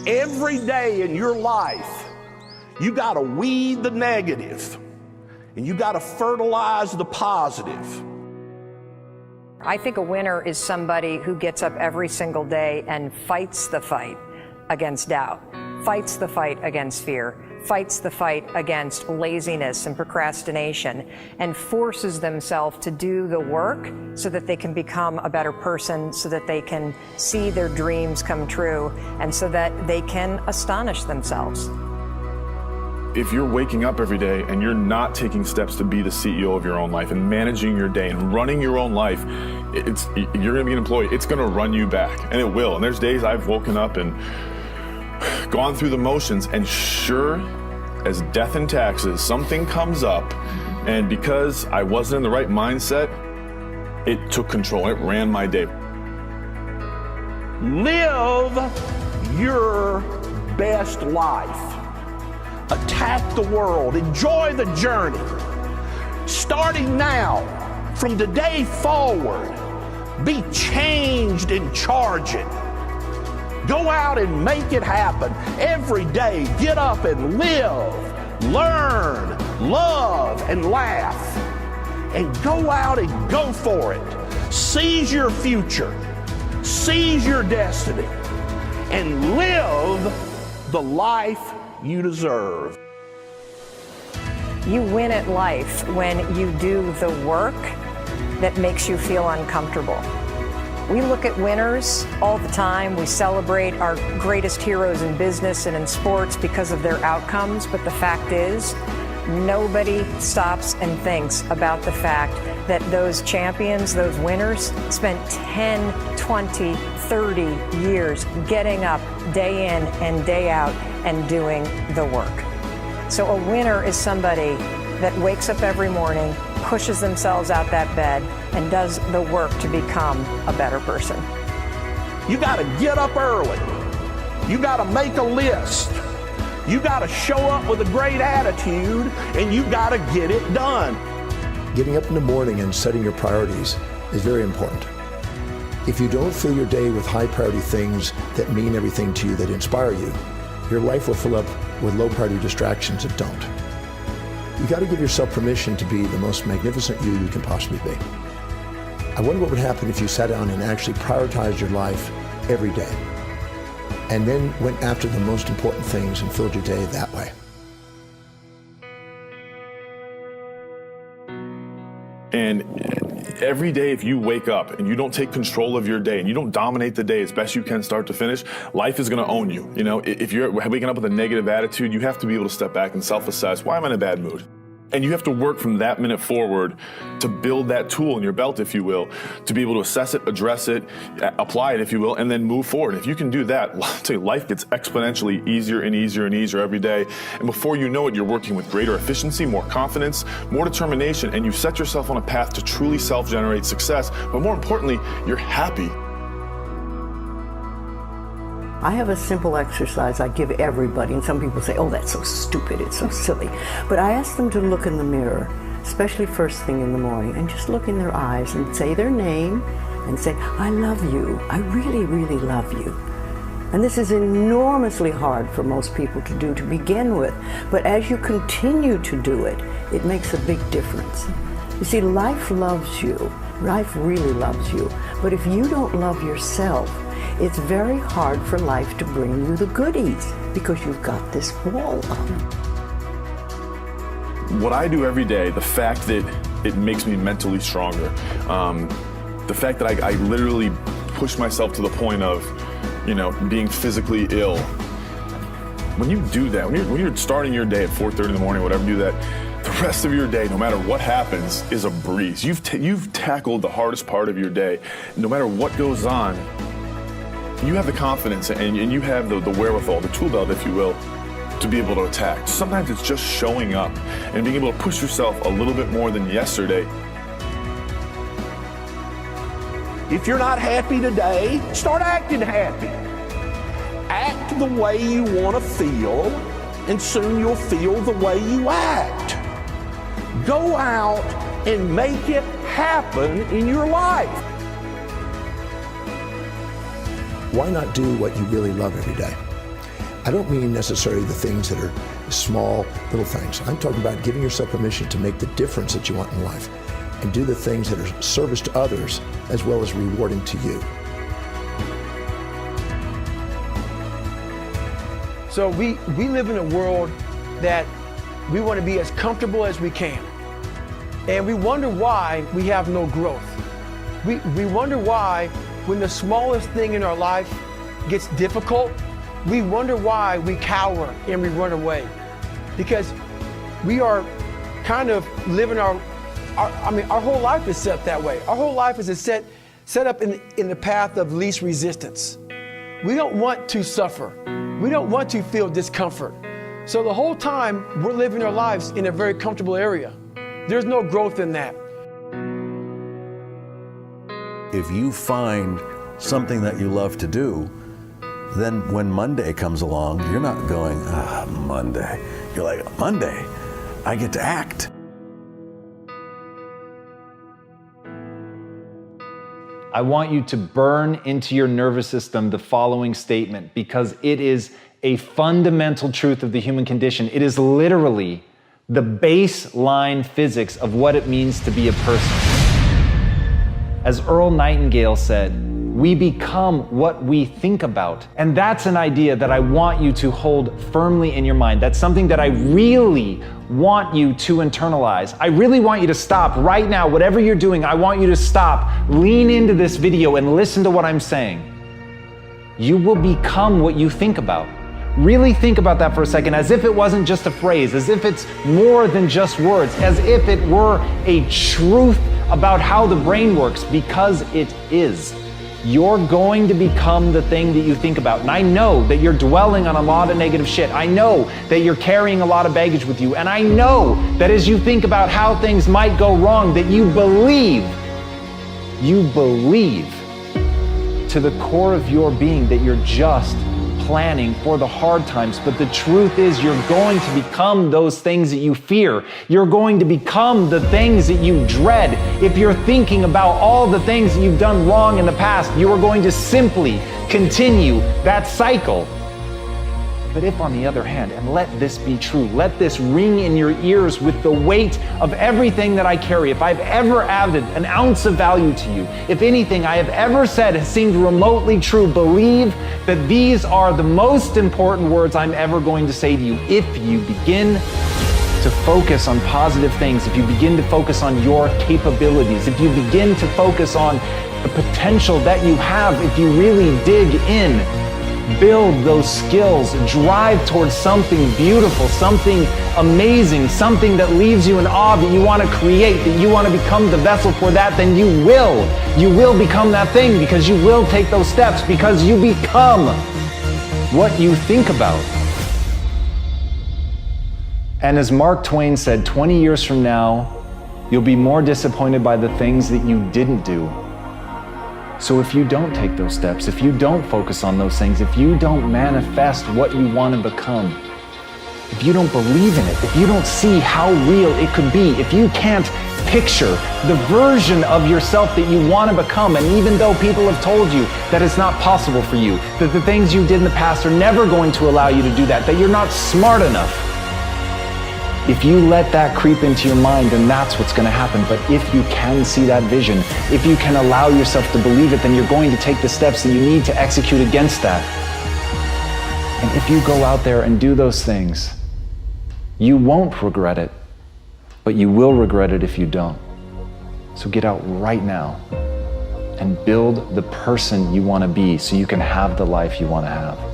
Every day in your life, you got to weed the negative and you got to fertilize the positive. I think a winner is somebody who gets up every single day and fights the fight against doubt, fights the fight against fear, fights the fight against laziness and procrastination, and forces themselves to do the work so that they can become a better person, so that they can see their dreams come true, and so that they can astonish themselves. If you're waking up every day and you're not taking steps to be the CEO of your own life and managing your day and running your own life, you're gonna be an employee. It's gonna run you back, and it will. And there's days I've woken up and gone through the motions, and sure as death and taxes, something comes up, and because I wasn't in the right mindset, it took control. It ran my day. Live your best life. Attack the world. Enjoy the journey. Starting now, from today forward, be changed and charge it. Go out and make it happen. Every day, get up and live, learn, love, and laugh. And go out and go for it. Seize your future. Seize your destiny. And live the life you deserve. You win at life when you do the work that makes you feel uncomfortable. We look at winners all the time. We celebrate our greatest heroes in business and in sports because of their outcomes, but the fact is, nobody stops and thinks about the fact that those champions, those winners, spent 10, 20, 30 years getting up day in and day out and doing the work. So a winner is somebody that wakes up every morning, pushes themselves out that bed, and does the work to become a better person. You got to get up early. You got to make a list. You got to show up with a great attitude, and you got to get it done. Getting up in the morning and setting your priorities is very important. If you don't fill your day with high priority things that mean everything to you, that inspire you, your life will fill up with low priority distractions that don't. You got to give yourself permission to be the most magnificent you can possibly be. I wonder what would happen if you sat down and actually prioritized your life every day, and then went after the most important things and filled your day that way. And every day, if you wake up and you don't take control of your day and you don't dominate the day as best you can start to finish, life is going to own you. You know, if you're waking up with a negative attitude, you have to be able to step back and self-assess. Why am I in a bad mood? And you have to work from that minute forward to build that tool in your belt, if you will, to be able to assess it, address it, apply it, if you will, and then move forward. If you can do that, I'll tell you, life gets exponentially easier and easier and easier every day. And before you know it, you're working with greater efficiency, more confidence, more determination, and you set yourself on a path to truly self-generate success. But more importantly, you're happy. I have a simple exercise I give everybody, and some people say, oh, that's so stupid, it's so silly. But I ask them to look in the mirror, especially first thing in the morning, and just look in their eyes and say their name and say, I love you, I really, really love you. And this is enormously hard for most people to do to begin with, but as you continue to do it, it makes a big difference. You see, life loves you, life really loves you, but if you don't love yourself, it's very hard for life to bring you the goodies because you've got this wall up. What I do every day, the fact that it makes me mentally stronger, the fact that I literally push myself to the point of, you know, being physically ill. When you do that, when you're starting your day at 4:30 in the morning, whatever, do that, the rest of your day, no matter what happens, is a breeze. You've tackled the hardest part of your day. No matter what goes on, you have the confidence and you have the wherewithal, the tool belt, if you will, to be able to attack. Sometimes it's just showing up and being able to push yourself a little bit more than yesterday. If you're not happy today, start acting happy. Act the way you want to feel, and soon you'll feel the way you act. Go out and make it happen in your life. Why not do what you really love every day? I don't mean necessarily the things that are small, little things. I'm talking about giving yourself permission to make the difference that you want in life and do the things that are service to others as well as rewarding to you. So we live in a world that we want to be as comfortable as we can. And we wonder why we have no growth. We wonder why when the smallest thing in our life gets difficult, we wonder why we cower and we run away. Because we are kind of living our whole life is set that way. Our whole life is set up in the path of least resistance. We don't want to suffer. We don't want to feel discomfort. So the whole time we're living our lives in a very comfortable area. There's no growth in that. If you find something that you love to do, then when Monday comes along, you're not going, Monday. You're like, Monday, I get to act. I want you to burn into your nervous system the following statement, because it is a fundamental truth of the human condition. It is literally the baseline physics of what it means to be a person. As Earl Nightingale said, we become what we think about. And that's an idea that I want you to hold firmly in your mind. That's something that I really want you to internalize. I really want you to stop right now, whatever you're doing, I want you to stop, lean into this video and listen to what I'm saying. You will become what you think about. Really think about that for a second, as if it wasn't just a phrase, as if it's more than just words, as if it were a truth about how the brain works, because it is. You're going to become the thing that you think about. And I know that you're dwelling on a lot of negative shit. I know that you're carrying a lot of baggage with you. And I know that as you think about how things might go wrong, that you believe to the core of your being that you're just planning for the hard times. But the truth is, you're going to become those things that you fear. You're going to become the things that you dread. If you're thinking about all the things that you've done wrong in the past, you are going to simply continue that cycle. But if, on the other hand, and let this be true, let this ring in your ears with the weight of everything that I carry, if I've ever added an ounce of value to you, if anything I have ever said has seemed remotely true, believe that these are the most important words I'm ever going to say to you. If you begin to focus on positive things, if you begin to focus on your capabilities, if you begin to focus on the potential that you have, if you really dig in, build those skills, drive towards something beautiful, something amazing, something that leaves you in awe, that you want to create, that you want to become the vessel for that, then you will become that thing, because you will take those steps, because you become what you think about. And as Mark Twain said, 20 years from now, you'll be more disappointed by the things that you didn't do. So if you don't take those steps, if you don't focus on those things, if you don't manifest what you want to become, if you don't believe in it, if you don't see how real it could be, if you can't picture the version of yourself that you want to become, and even though people have told you that it's not possible for you, that the things you did in the past are never going to allow you to do that you're not smart enough, if you let that creep into your mind, then that's what's going to happen. But if you can see that vision, if you can allow yourself to believe it, then you're going to take the steps that you need to execute against that. And if you go out there and do those things, you won't regret it, but you will regret it if you don't. So get out right now and build the person you want to be so you can have the life you want to have.